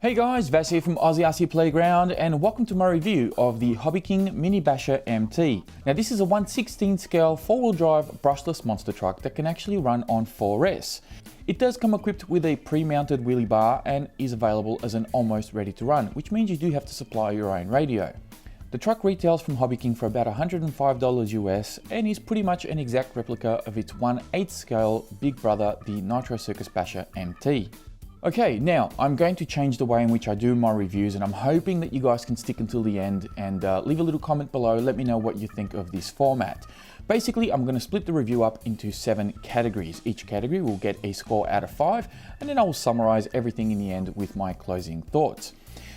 Hey guys, Vas here from Aussie Playground and welcome to my review of the Hobby King Mini Basher MT. Now this is a 1/16 scale 4-wheel drive brushless monster truck that can actually run on 4S. It does come equipped with a pre-mounted wheelie bar and is available as an almost ready to run, which means you do have to supply your own radio. The truck retails from Hobby King for about $105 US and is pretty much an exact replica of its 1/8 scale big brother, the Nitro Circus Basher MT. Okay, now I'm going to change the way in which I do my reviews and I'm hoping that you guys can stick until the end and leave a little comment below. Let me know what you think of this format. Basically, I'm going to split the review up into 7 categories. Each category will get a score out of 5 and then I will summarize everything in the end with my closing thoughts.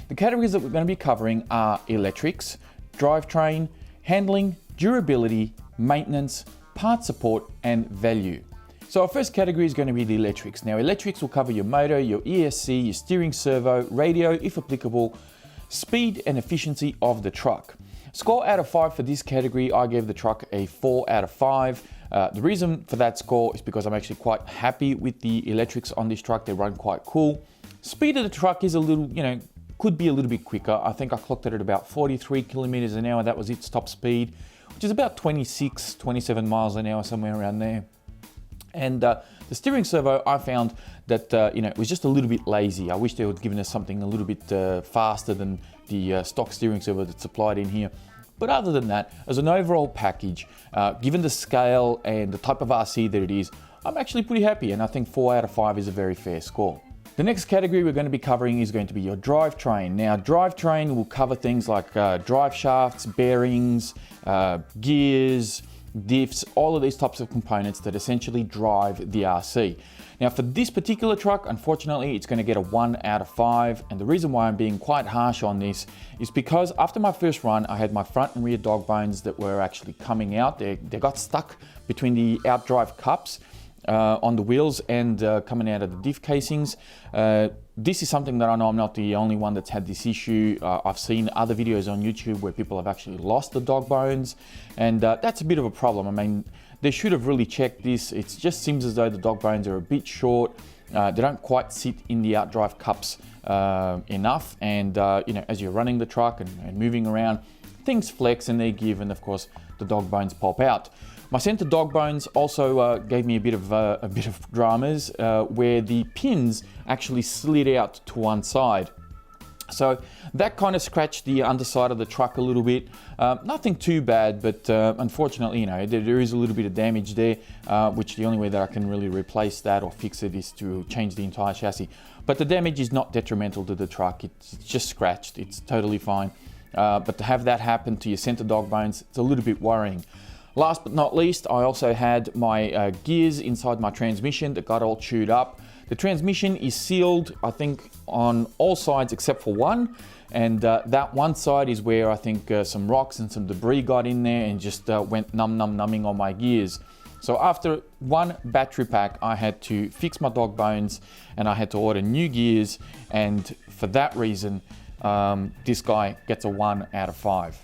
The categories that we're going to be covering are electrics, drivetrain, handling, durability, maintenance, part support and value. So our first category is going to be the electrics. Now electrics will cover your motor, your ESC, your steering servo, radio if applicable, speed and efficiency of the truck. Score out of 5 for this category, I gave the truck a 4 out of 5. The reason for that score is because I'm actually quite happy with the electrics on this truck. They run quite cool. Speed of the truck is a little, could be a little bit quicker. I think I clocked it at about 43 kilometers an hour. That was its top speed, which is about 26, 27 miles an hour, somewhere around there. And the steering servo, I found that it was just a little bit lazy. I wish they would given us something a little bit faster than the stock steering servo that's supplied in here. But other than that, as an overall package, given the scale and the type of RC that it is, I'm actually pretty happy, and I think 4 out of 5 is a very fair score. The next category we're going to be covering is going to be your drivetrain. Now, drivetrain will cover things like drive shafts, bearings, gears, diffs, all of these types of components that essentially drive the RC. Now for this particular truck, unfortunately, it's going to get a 1 out of 5. And the reason why I'm being quite harsh on this is because after my first run, I had my front and rear dog bones that were actually coming out. They got stuck between the outdrive cups on the wheels and coming out of the diff casings. This is something that I know I'm not the only one that's had this issue. I've seen other videos on YouTube where people have actually lost the dog bones, and that's a bit of a problem. I mean, they should have really checked this. It just seems as though the dog bones are a bit short. They don't quite sit in the outdrive cups enough, and as you're running the truck and moving around, things flex and they give, and of course the dog bones pop out. My center dog bones also gave me a bit of dramas where the pins actually slid out to one side. So that kind of scratched the underside of the truck a little bit. Nothing too bad, but unfortunately, there is a little bit of damage there, which the only way that I can really replace that or fix it is to change the entire chassis. But the damage is not detrimental to the truck. It's just scratched. It's totally fine. But to have that happen to your center dog bones, it's a little bit worrying. Last but not least, I also had my gears inside my transmission that got all chewed up. The transmission is sealed, I think, on all sides except for one. And that one side is where I think some rocks and some debris got in there and just went numbing on my gears. So after one battery pack, I had to fix my dog bones and I had to order new gears. And for that reason, this guy gets a 1 out of 5.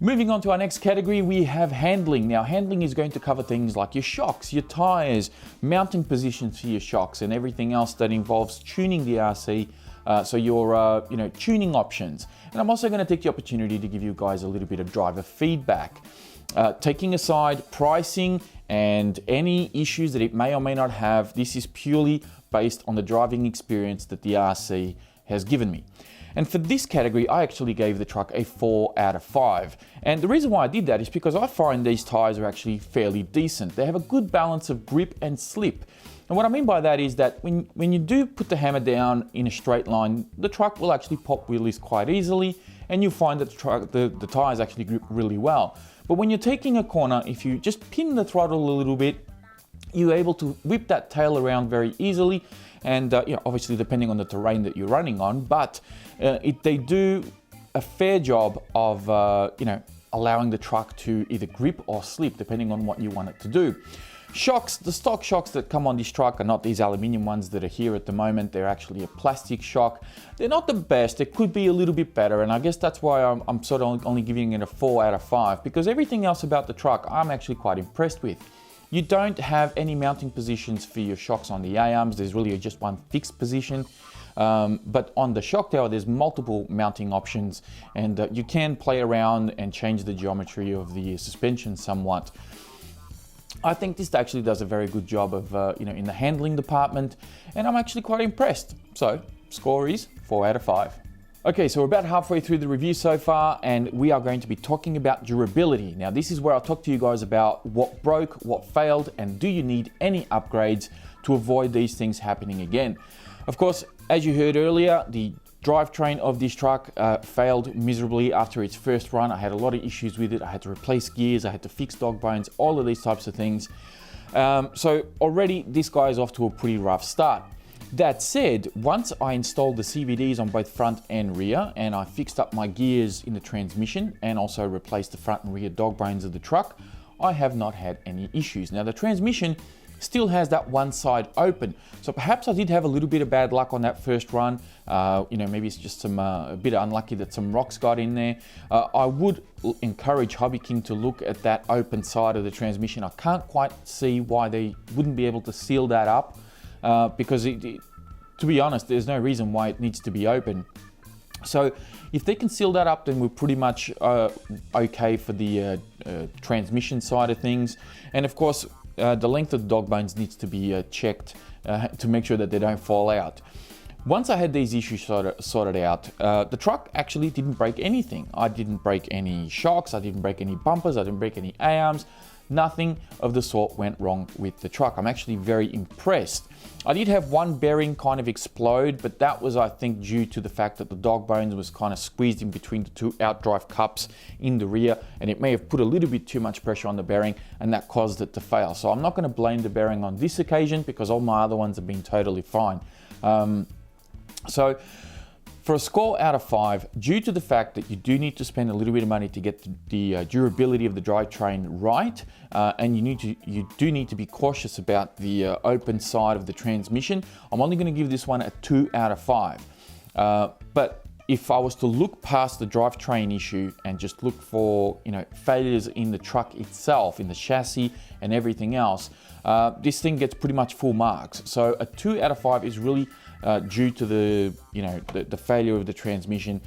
Moving on to our next category, we have handling. Now, handling is going to cover things like your shocks, your tires, mounting positions for your shocks, and everything else that involves tuning the RC. So your tuning options. And I'm also going to take the opportunity to give you guys a little bit of driver feedback. Taking aside pricing and any issues that it may or may not have, this is purely based on the driving experience that the RC has given me. And for this category, I actually gave the truck a 4 out of 5. And the reason why I did that is because I find these tires are actually fairly decent. They have a good balance of grip and slip. And what I mean by that is that when you do put the hammer down in a straight line, the truck will actually pop wheelies quite easily, and you'll find that the tires actually grip really well. But when you're taking a corner, if you just pin the throttle a little bit, you're able to whip that tail around very easily. And obviously depending on the terrain that you're running on, but they do a fair job of allowing the truck to either grip or slip depending on what you want it to do. Shocks, the stock shocks that come on this truck are not these aluminium ones that are here at the moment. They're actually a plastic shock. They're not the best. It could be a little bit better, and I guess that's why I'm sort of only giving it a 4 out of 5, because everything else about the truck I'm actually quite impressed with. You don't have any mounting positions for your shocks on the A-arms. There's really just one fixed position. But on the shock tower, there's multiple mounting options, and you can play around and change the geometry of the suspension somewhat. I think this actually does a very good job of, in the handling department, and I'm actually quite impressed. So, score is 4 out of 5. Okay, so we're about halfway through the review so far, and we are going to be talking about durability. Now, this is where I'll talk to you guys about what broke, what failed, and do you need any upgrades to avoid these things happening again. Of course, as you heard earlier, the drivetrain of this truck failed miserably after its first run. I had a lot of issues with it. I had to replace gears, I had to fix dog bones, all of these types of things. So already this guy is off to a pretty rough start. That said, once I installed the CVDs on both front and rear, and I fixed up my gears in the transmission and also replaced the front and rear dog bones of the truck, I have not had any issues. Now the transmission still has that one side open, so perhaps I did have a little bit of bad luck on that first run. Maybe it's just a bit unlucky that some rocks got in there. I would encourage Hobby King to look at that open side of the transmission. I can't quite see why they wouldn't be able to seal that up, because to be honest, there's no reason why it needs to be open. So if they can seal that up, then we're pretty much okay for the transmission side of things. And of course, the length of the dog bones needs to be checked to make sure that they don't fall out. Once I had these issues sorted out, the truck actually didn't break anything. I didn't break any shocks, I didn't break any bumpers, I didn't break any A-arms. Nothing of the sort went wrong with the truck. I'm actually very impressed. I did have one bearing kind of explode, but that was, I think, due to the fact that the dog bones was kind of squeezed in between the two outdrive cups in the rear, and it may have put a little bit too much pressure on the bearing, and that caused it to fail. So I'm not going to blame the bearing on this occasion, because all my other ones have been totally fine. So for a score out of 5, due to the fact that you do need to spend a little bit of money to get the durability of the drivetrain right, and you do need to be cautious about the open side of the transmission, I'm only going to give this one a 2 out of 5. But if I was to look past the drivetrain issue and just look for failures in the truck itself, in the chassis and everything else, this thing gets pretty much full marks. So a 2 out of 5 is really due to the failure of the transmission,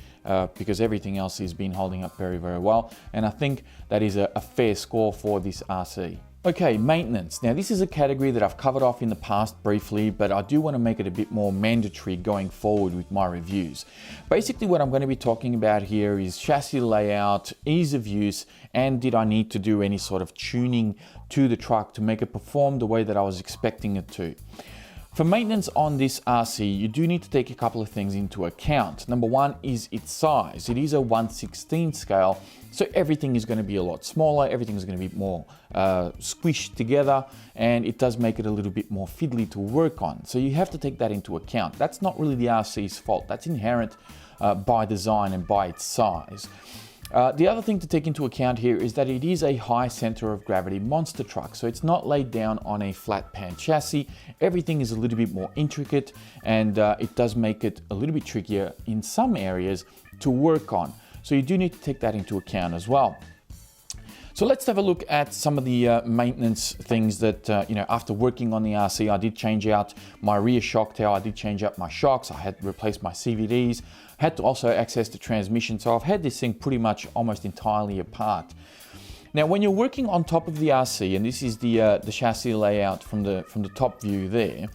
because everything else has been holding up very, very well. And I think that is a fair score for this RC. Okay, maintenance. Now this is a category that I've covered off in the past briefly, but I do want to make it a bit more mandatory going forward with my reviews. Basically what I'm going to be talking about here is chassis layout, ease of use, and did I need to do any sort of tuning to the truck to make it perform the way that I was expecting it to. For maintenance on this RC, you do need to take a couple of things into account. Number one is its size. It is a 1/16 scale, so everything is going to be a lot smaller, everything is going to be more squished together, and it does make it a little bit more fiddly to work on. So you have to take that into account. That's not really the RC's fault. That's inherent by design and by its size. The other thing to take into account here is that it is a high center of gravity monster truck, so it's not laid down on a flat pan chassis. Everything is a little bit more intricate, and it does make it a little bit trickier in some areas to work on. So you do need to take that into account as well. So let's have a look at some of the maintenance things that, after working on the RC, I did change out my rear shock tower, I did change out my shocks, I had to replace my CVDs, had to also access the transmission, so I've had this thing pretty much almost entirely apart. Now when you're working on top of the RC, and this is the chassis layout from the top view there,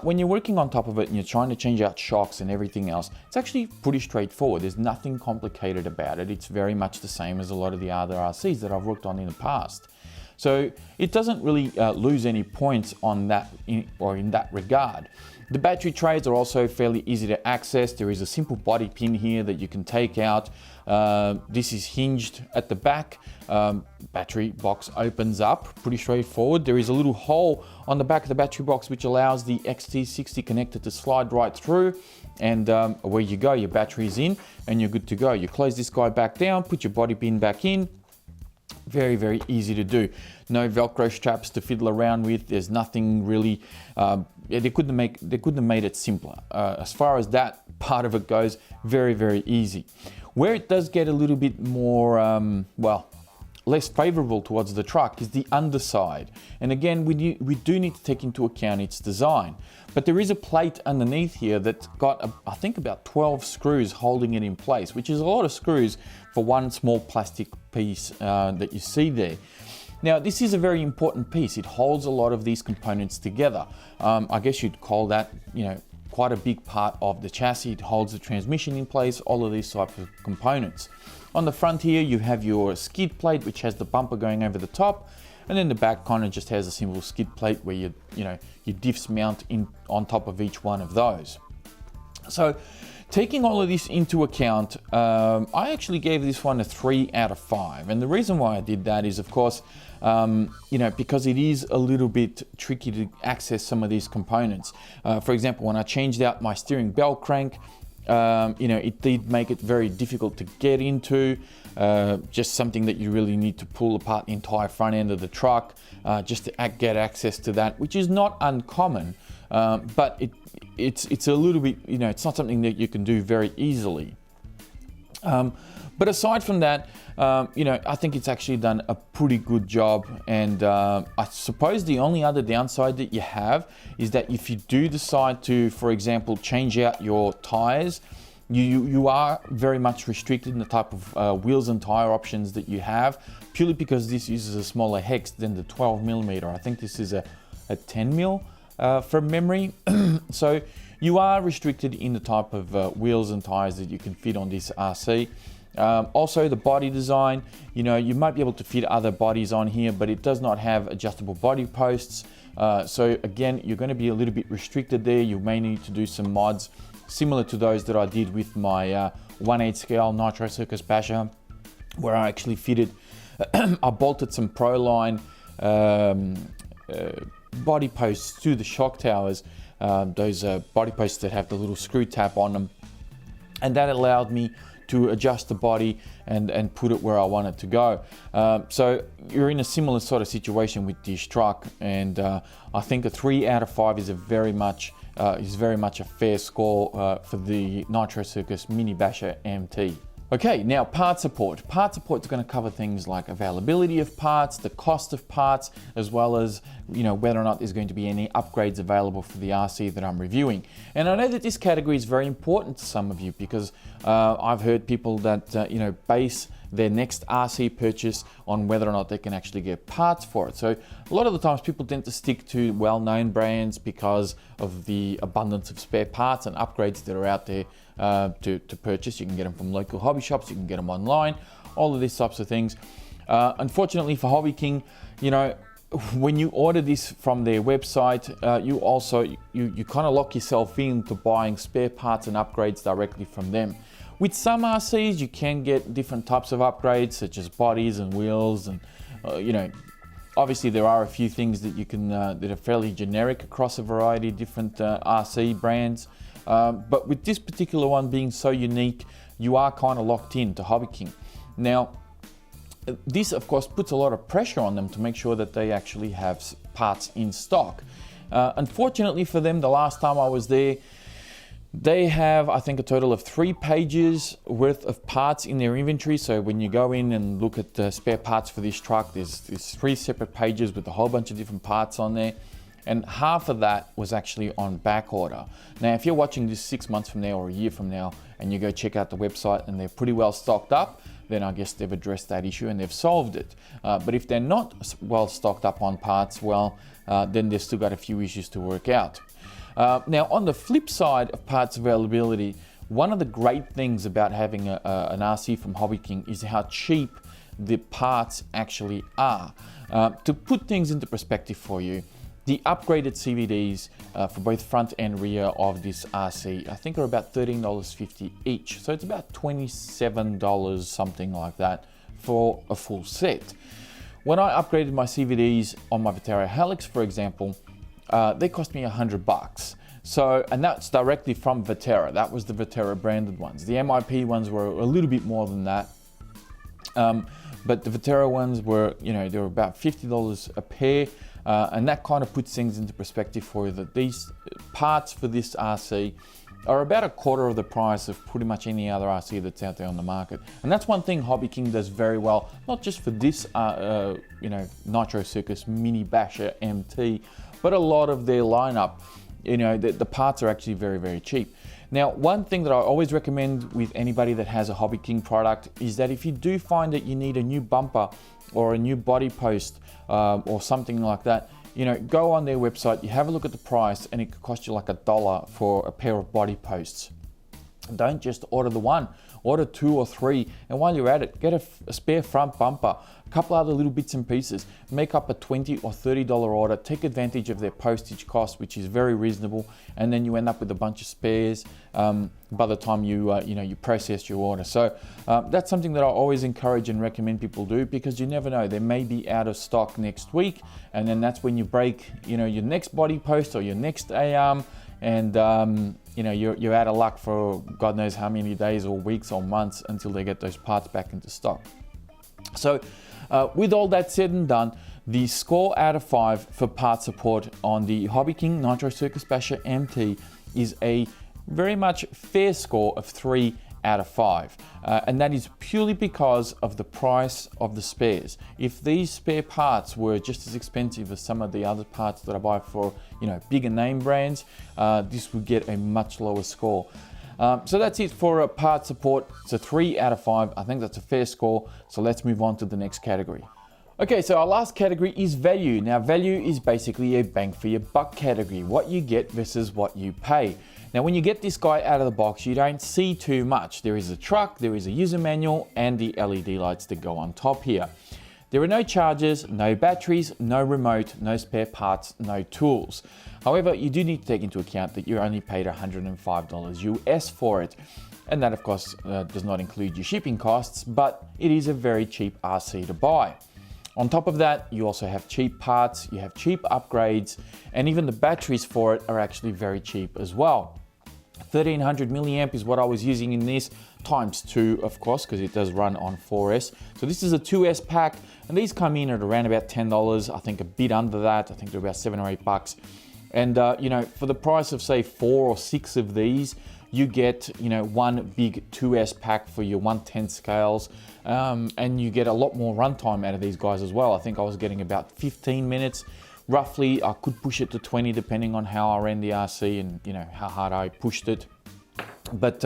when you're working on top of it and you're trying to change out shocks and everything else, it's actually pretty straightforward. There's nothing complicated about it. It's very much the same as a lot of the other RCs that I've worked on in the past. So it doesn't really lose any points on that in that regard. The battery trays are also fairly easy to access. There is a simple body pin here that you can take out. This is hinged at the back. Battery box opens up, pretty straightforward. There is a little hole on the back of the battery box which allows the XT60 connector to slide right through, and away you go, your battery is in and you're good to go. You close this guy back down, put your body pin back in. Very, very easy to do. No Velcro straps to fiddle around with. There's nothing really, they couldn't have made it simpler. As far as that part of it goes, very, very easy. Where it does get a little bit more, less favorable towards the truck is the underside. And again, we do need to take into account its design. But there is a plate underneath here that's got, I think, about 12 screws holding it in place, which is a lot of screws for one small plastic piece that you see there. Now, this is a very important piece. It holds a lot of these components together. I guess you'd call that, quite a big part of the chassis. It holds the transmission in place, all of these types of components. On the front here, you have your skid plate, which has the bumper going over the top, and then the back kind of just has a simple skid plate where your diffs mount on top of each one of those. So, taking all of this into account, I actually gave this one a 3 out of 5. And the reason why I did that is, of course, because it is a little bit tricky to access some of these components. For example, when I changed out my steering bell crank, it did make it very difficult to get into, just something that you really need to pull apart the entire front end of the truck just to get access to that, which is not uncommon, but it's a little bit, it's not something that you can do very easily. But aside from that, I think it's actually done a pretty good job. And I suppose the only other downside that you have is that if you do decide to, for example, change out your tires, you are very much restricted in the type of wheels and tire options that you have, purely because this uses a smaller hex than the 12mm. I think this is a 10mm from memory. So you are restricted in the type of wheels and tires that you can fit on this RC. Also the body design, you might be able to fit other bodies on here, but it does not have adjustable body posts. So again, you're going to be a little bit restricted there. You may need to do some mods similar to those that I did with my 1/8 scale Nitro Circus Basher, where I actually fitted, I bolted some Proline body posts to the shock towers, those body posts that have the little screw tap on them, and that allowed me to adjust the body and put it where I want it to go. So you're in a similar sort of situation with this truck, and I think a 3 out of 5 is very much a fair score for the Nitro Circus Mini Basher MT. Okay, now part support. Part support is going to cover things like availability of parts, the cost of parts, as well as whether or not there's going to be any upgrades available for the RC that I'm reviewing. And I know that this category is very important to some of you, because I've heard people that base their next RC purchase on whether or not they can actually get parts for it. So a lot of the times people tend to stick to well-known brands because of the abundance of spare parts and upgrades that are out there to purchase. You can get them from local hobby shops, you can get them online, all of these types of things. Unfortunately for Hobby King, when you order this from their website, you kind of lock yourself into buying spare parts and upgrades directly from them. With some RCs, you can get different types of upgrades, such as bodies and wheels, and obviously there are a few things that you can that are fairly generic across a variety of different RC brands. But with this particular one being so unique, you are kind of locked in to Hobby King. Now, this of course puts a lot of pressure on them to make sure that they actually have parts in stock. Unfortunately for them, the last time I was there, they have, I think, a total of 3 pages worth of parts in their inventory. So when you go in and look at the spare parts for this truck, there's 3 separate pages with a whole bunch of different parts on there. And half of that was actually on back order. Now, if you're watching this 6 months from now or a year from now, and you go check out the website and they're pretty well stocked up, then I guess they've addressed that issue and they've solved it. But if they're not well stocked up on parts, well, then they've still got a few issues to work out. Now, on the flip side of parts availability, one of the great things about having an RC from Hobby King is how cheap the parts actually are. To put things into perspective for you, the upgraded CVDs for both front and rear of this RC, I think are about $13.50 each. So it's about $27, something like that, for a full set. When I upgraded my CVDs on my Viterra Helix, for example, they cost me $100. So, and that's directly from Viterra. That was the Viterra branded ones. The MIP ones were a little bit more than that. But the Viterra ones were, they were about $50 a pair. And that kind of puts things into perspective for you, that these parts for this RC are about a quarter of the price of pretty much any other RC that's out there on the market. And that's one thing Hobby King does very well, not just for this Nitro Circus Mini Basher MT, but a lot of their lineup. The parts are actually very, very cheap. Now, one thing that I always recommend with anybody that has a Hobby King product is that if you do find that you need a new bumper or a new body post or something like that, go on their website, you have a look at the price, and it could cost you like $1 for a pair of body posts. Don't just order the one, order 2 or 3, and while you're at it, get a spare front bumper, a couple other little bits and pieces, make up a $20 or $30 order, take advantage of their postage cost, which is very reasonable, and then you end up with a bunch of spares by the time you process your order. So that's something that I always encourage and recommend people do, because you never know, they may be out of stock next week, and then that's when you break your next body post or your next A-arm, and you're out of luck for God knows how many days or weeks or months until they get those parts back into stock. So with all that said and done, the score out of 5 for part support on the Hobby King Nitro Circus Basher MT is a very much fair score of 3 out of 5, and that is purely because of the price of the spares. If these spare parts were just as expensive as some of the other parts that I buy for bigger name brands, this would get a much lower score. So that's it for part support. It's a 3 out of 5. I think that's a fair score. So let's move on to the next category. Okay, so our last category is value. Now, value is basically a bang for your buck category, what you get versus what you pay. Now, when you get this guy out of the box, you don't see too much. There is a truck, there is a user manual, and the LED lights that go on top here. There are no chargers, no batteries, no remote, no spare parts, no tools. However, you do need to take into account that you only paid $105 US for it. And that, of course, does not include your shipping costs, but it is a very cheap RC to buy. On top of that, you also have cheap parts, you have cheap upgrades, and even the batteries for it are actually very cheap as well. 1300 milliamp is what I was using in this, times 2, of course, because it does run on 4S. So this is a 2S pack, and these come in at around about $10. I think a bit under that. I think they're about $7 or $8. And for the price of say 4 or 6 of these, you get one big 2S pack for your 1/10 scales, and you get a lot more runtime out of these guys as well. I think I was getting about 15 minutes. Roughly, I could push it to 20 depending on how I ran the RC and how hard I pushed it. But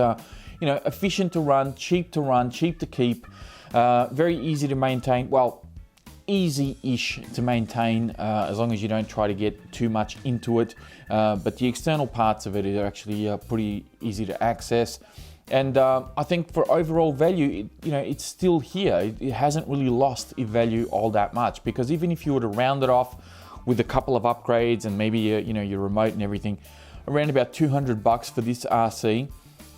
efficient to run, cheap to keep, very easy to maintain. Well, easy-ish to maintain as long as you don't try to get too much into it. But the external parts of it are actually pretty easy to access. And I think for overall value, it's still here. It hasn't really lost its value all that much, because even if you were to round it off with a couple of upgrades and maybe your remote and everything, around about $200 for this RC,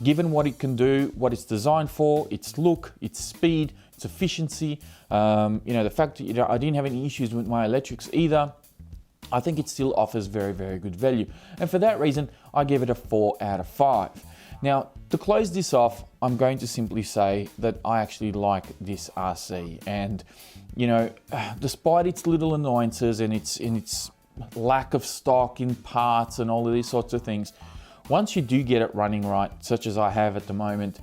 given what it can do, what it's designed for, its look, its speed, its efficiency, the fact that I didn't have any issues with my electrics either, I think it still offers very, very good value. And for that reason, I give it a 4 out of 5. Now, to close this off, I'm going to simply say that I actually like this RC, and despite its little annoyances and its lack of stock in parts and all of these sorts of things, once you do get it running right, such as I have at the moment,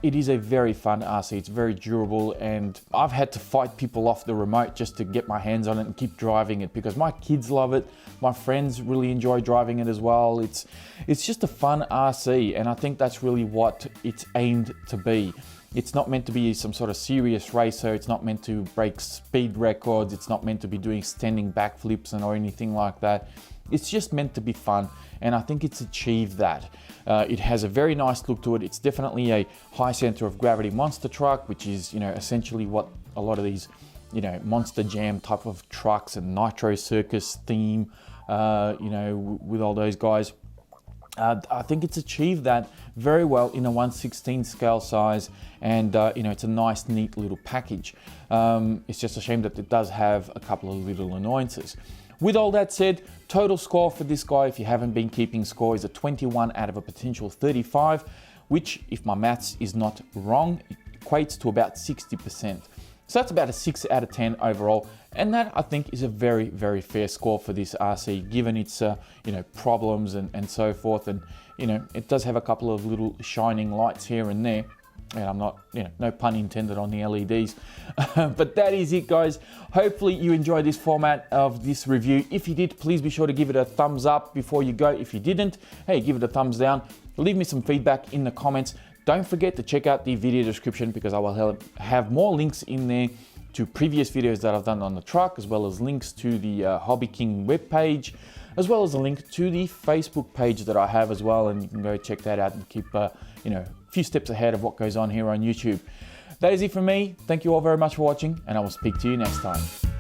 it is a very fun RC. It's very durable, and I've had to fight people off the remote just to get my hands on it and keep driving it, because my kids love it. My friends really enjoy driving it as well. It's just a fun RC, and I think that's really what it's aimed to be. It's not meant to be some sort of serious racer. It's not meant to break speed records. It's not meant to be doing standing backflips or anything like that. It's just meant to be fun, and I think it's achieved that. It has a very nice look to it. It's definitely a high center of gravity monster truck, which is essentially what a lot of these Monster Jam type of trucks and Nitro Circus theme, with all those guys. I think it's achieved that very well in a 1/16 scale size, and it's a nice, neat little package. It's just a shame that it does have a couple of little annoyances. With all that said, total score for this guy, if you haven't been keeping score, is a 21 out of a potential 35, which, if my maths is not wrong, equates to about 60%. So that's about a 6 out of 10 overall. And that I think is a very, very fair score for this RC, given its problems and so forth. And it does have a couple of little shining lights here and there. And I'm not, no pun intended on the LEDs. But that is it, guys. Hopefully you enjoyed this format of this review. If you did, please be sure to give it a thumbs up before you go. If you didn't, hey, give it a thumbs down. Leave me some feedback in the comments. Don't forget to check out the video description, because I will have more links in there to previous videos that I've done on the truck, as well as links to the Hobby King webpage, as well as a link to the Facebook page that I have as well, and you can go check that out and keep a few steps ahead of what goes on here on YouTube. That is it from me. Thank you all very much for watching, and I will speak to you next time.